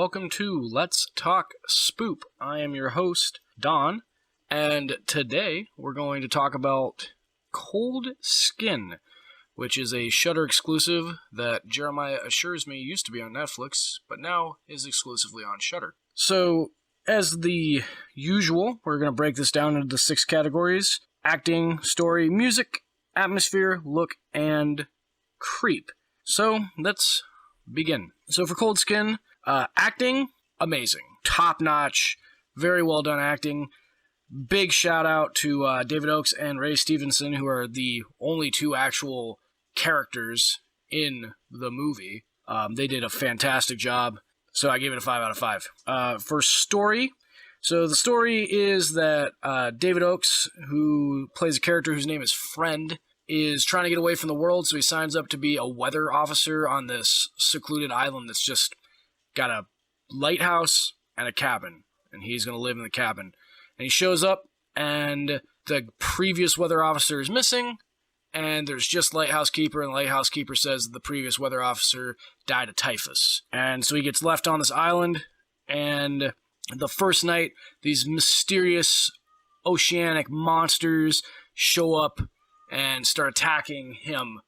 welcome to Let's Talk Spoop. I am your host, Don, and today we're going to talk about Cold Skin, which is a Shudder exclusive that Jeremiah assures me used to be on Netflix, but now is exclusively on Shudder. So, as the usual, we're going to break this down into the 6 categories: acting, story, music, atmosphere, look, and creep. So, let's begin. So for Cold Skin, acting, amazing. Top-notch, very well done acting. Big shout-out to David Oakes and Ray Stevenson, who are the only 2 actual characters in the movie. They did a fantastic job, so I gave it a 5 out of 5. For story, so the story is that David Oakes, who plays a character whose name is Friend, is trying to get away from the world, so he signs up to be a weather officer on this secluded island that's just got a lighthouse and a cabin, and he's going to live in the cabin. And he shows up, and the previous weather officer is missing, and there's just lighthouse keeper, and the lighthouse keeper says that the previous weather officer died of typhus. And so he gets left on this island, and the first night, these mysterious oceanic monsters show up and start attacking him,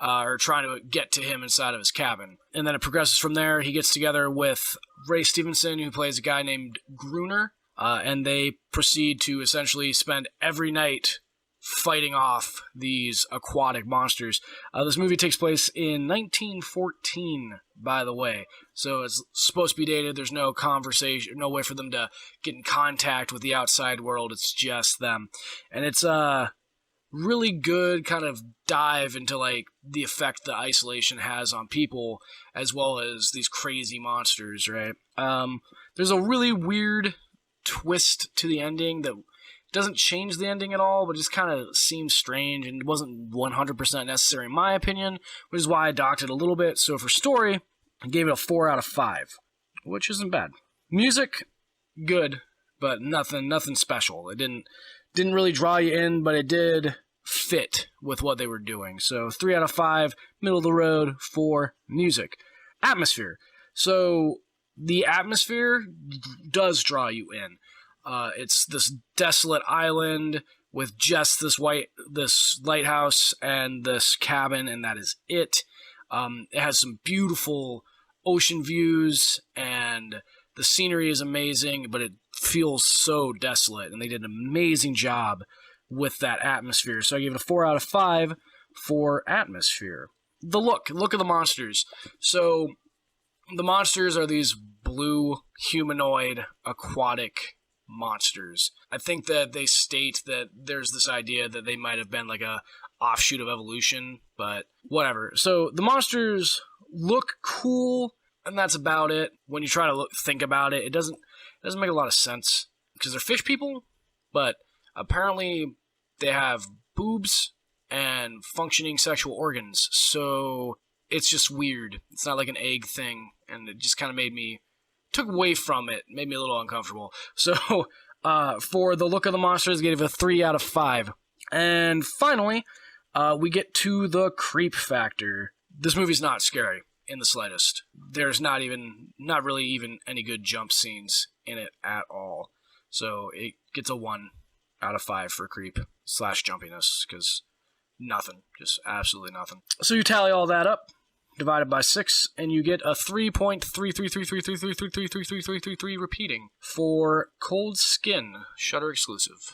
or trying to get to him inside of his cabin. And then it progresses from there. He gets together with Ray Stevenson, who plays a guy named Gruner, and they proceed to essentially spend every night fighting off these aquatic monsters. This movie takes place in 1914, by the way, so it's supposed to be dated. There's no conversation, no way for them to get in contact with the outside world. It's just them. And it's really good kind of dive into like the effect that isolation has on people, as well as these crazy monsters, right? There's a really weird twist to the ending that doesn't change the ending at all, but just kind of seems strange and wasn't 100% necessary in my opinion, which is why I docked it a little bit. So for story, I gave it a 4 out of 5, which isn't bad. Music, good, but nothing special. It didn't really draw you in, but it did fit with what they were doing. So 3 out of 5, middle of the road for music. Atmosphere. So the atmosphere does draw you in. It's this desolate island with just this lighthouse and this cabin, and that is it. It has some beautiful ocean views, and the scenery is amazing, but it feels so desolate, and they did an amazing job with that atmosphere. So I gave it a 4 out of 5 for atmosphere. The look of the monsters. So the monsters are these blue humanoid aquatic monsters. I think that they state that there's this idea that they might have been like a offshoot of evolution, but whatever. So the monsters look cool, and that's about it. When you try to think about it, it doesn't make a lot of sense because they're fish people, but apparently they have boobs and functioning sexual organs, so it's just weird. It's not like an egg thing, and it just kind of took away from it, made me a little uncomfortable. So, for the look of the monsters, I gave it a 3 out of 5. And finally, we get to the creep factor. This movie's not scary in the slightest. There's not really even any good jump scenes in it at all. So it gets a 1 out of 5 for creep / jumpiness, because nothing, just absolutely nothing. So you tally all that up, divided by 6, and you get a 3.3333333333333 repeating for Cold Skin, Shudder exclusive.